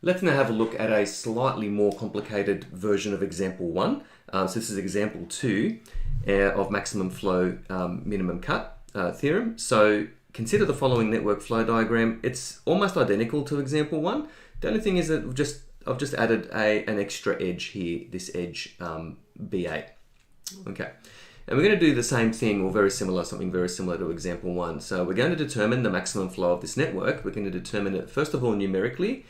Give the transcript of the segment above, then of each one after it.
Let's now have a look at a slightly more complicated version of example 1. So this is example 2 of maximum flow minimum cut theorem. So consider the following network flow diagram. It's almost identical to example 1. The only thing is that I've just added an extra edge here, this edge BA. Okay. And we're going to do the same thing or very similar, something very similar to example 1. So we're going to determine the maximum flow of this network. We're going to determine it first of all numerically,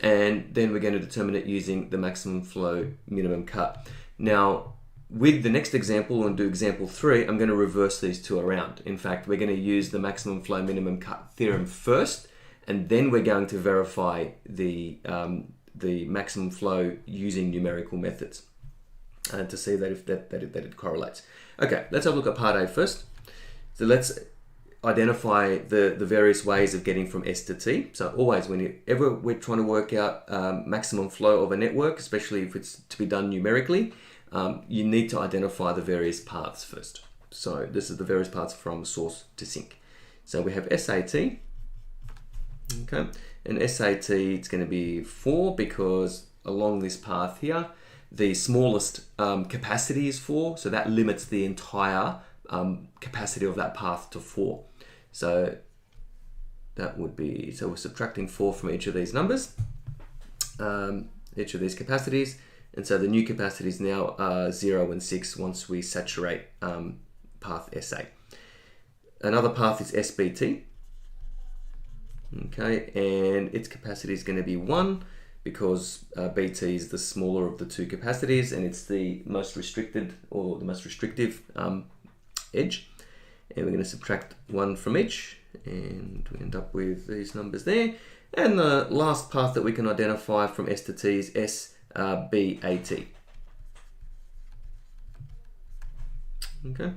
and then we're going to determine it using the maximum flow minimum cut. Now, with the next example and do example 3, I'm going to reverse these two around. In fact, we're going to use the maximum flow minimum cut theorem first, and then we're going to verify the maximum flow using numerical methods to see that it correlates. Okay, let's have a look at part A first. So let's identify the various ways of getting from S to T. So always, whenever we're trying to work out maximum flow of a network, especially if it's to be done numerically, you need to identify the various paths first. So this is the various paths from source to sink. So we have SAT, okay, and SAT, it's going to be 4 because along this path here, the smallest capacity is 4, so that limits the entire capacity of that path to 4. So that would be, so we're subtracting 4 from each of these numbers, each of these capacities, and so the new capacities now are 0 and 6 once we saturate path SA. Another path is SBT, okay, and its capacity is going to be 1 because BT is the smaller of the two capacities and it's the most restricted or the most restrictive edge. And we're going to subtract 1 from each, and we end up with these numbers there. And the last path that we can identify from S to T is SBAT. Okay,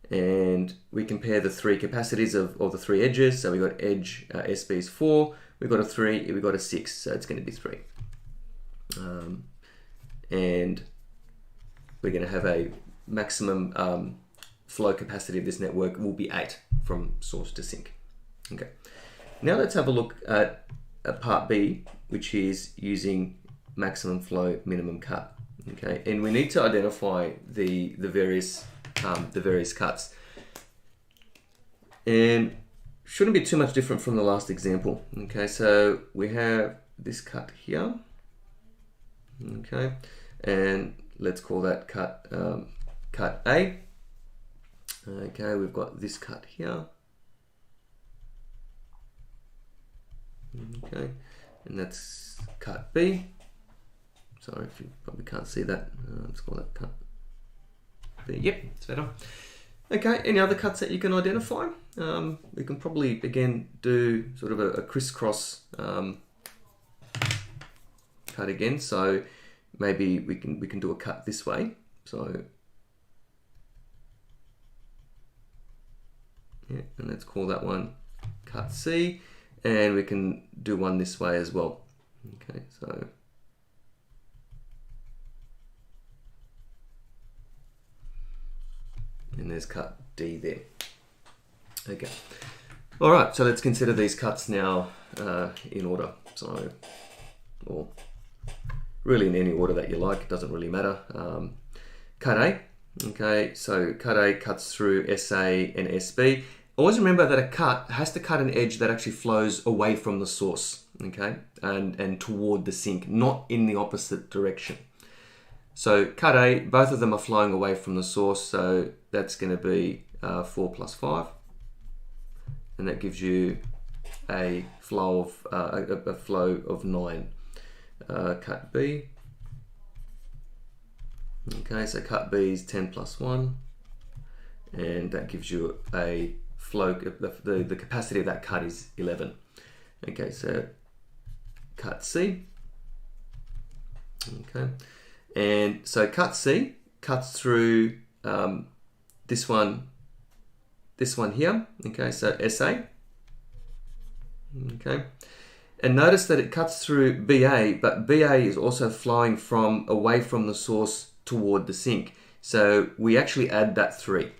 and we compare the three capacities of the three edges. So we got edge SB is 4, we've got a 3, we've got a 6, so it's going to be 3. And we're going to have a maximum flow capacity of this network will be 8 from source to sink. Okay, now let's have a look at part B, which is using maximum flow minimum cut. Okay, and we need to identify the various cuts, and shouldn't be too much different from the last example. Okay, so we have this cut here. Okay, and let's call that cut A. Okay, we've got this cut here. Okay, and that's cut B. Sorry if you probably can't see that. Let's call that cut B. Yep, it's better. Okay, any other cuts that you can identify? We can probably again do sort of a crisscross cut again. So maybe we can do a cut this way. So yeah, and let's call that one cut C, and we can do one this way as well. Okay, so and there's cut D there. Okay, all right, so let's consider these cuts now in order. So, or really in any order that you like, it doesn't really matter. Cut A. Okay, so cut A cuts through SA and SB. Always remember that a cut has to cut an edge that actually flows away from the source, okay, and toward the sink, not in the opposite direction. So cut A, both of them are flowing away from the source, so that's going to be 4 plus 5, and that gives you a flow of 9. Cut B. Okay, so cut B is 10 plus 1, and that gives you a flow, the capacity of that cut is 11. Okay, so cut C. Okay, and so cut C cuts through this one here. Okay, so SA. Okay, and notice that it cuts through BA, but BA is also flowing away from the source toward the sink. So we actually add that 3.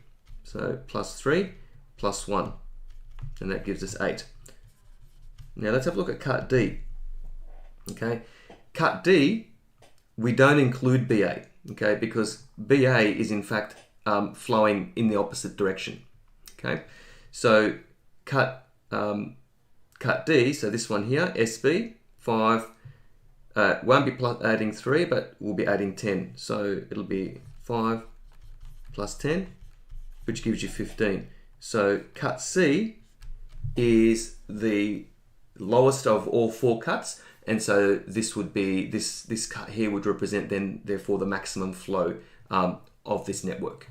So plus 3 plus 1, and that gives us 8. Now let's have a look at cut D. Okay, cut D, we don't include BA, okay, because BA is in fact flowing in the opposite direction. Okay, so cut D, so this one here, SB, 5, won't be adding 3, but we'll be adding 10. So it'll be 5 plus 10, which gives you 15. So cut C is the lowest of all 4 cuts, and so this would be, this cut here would represent then therefore the maximum flow of this network.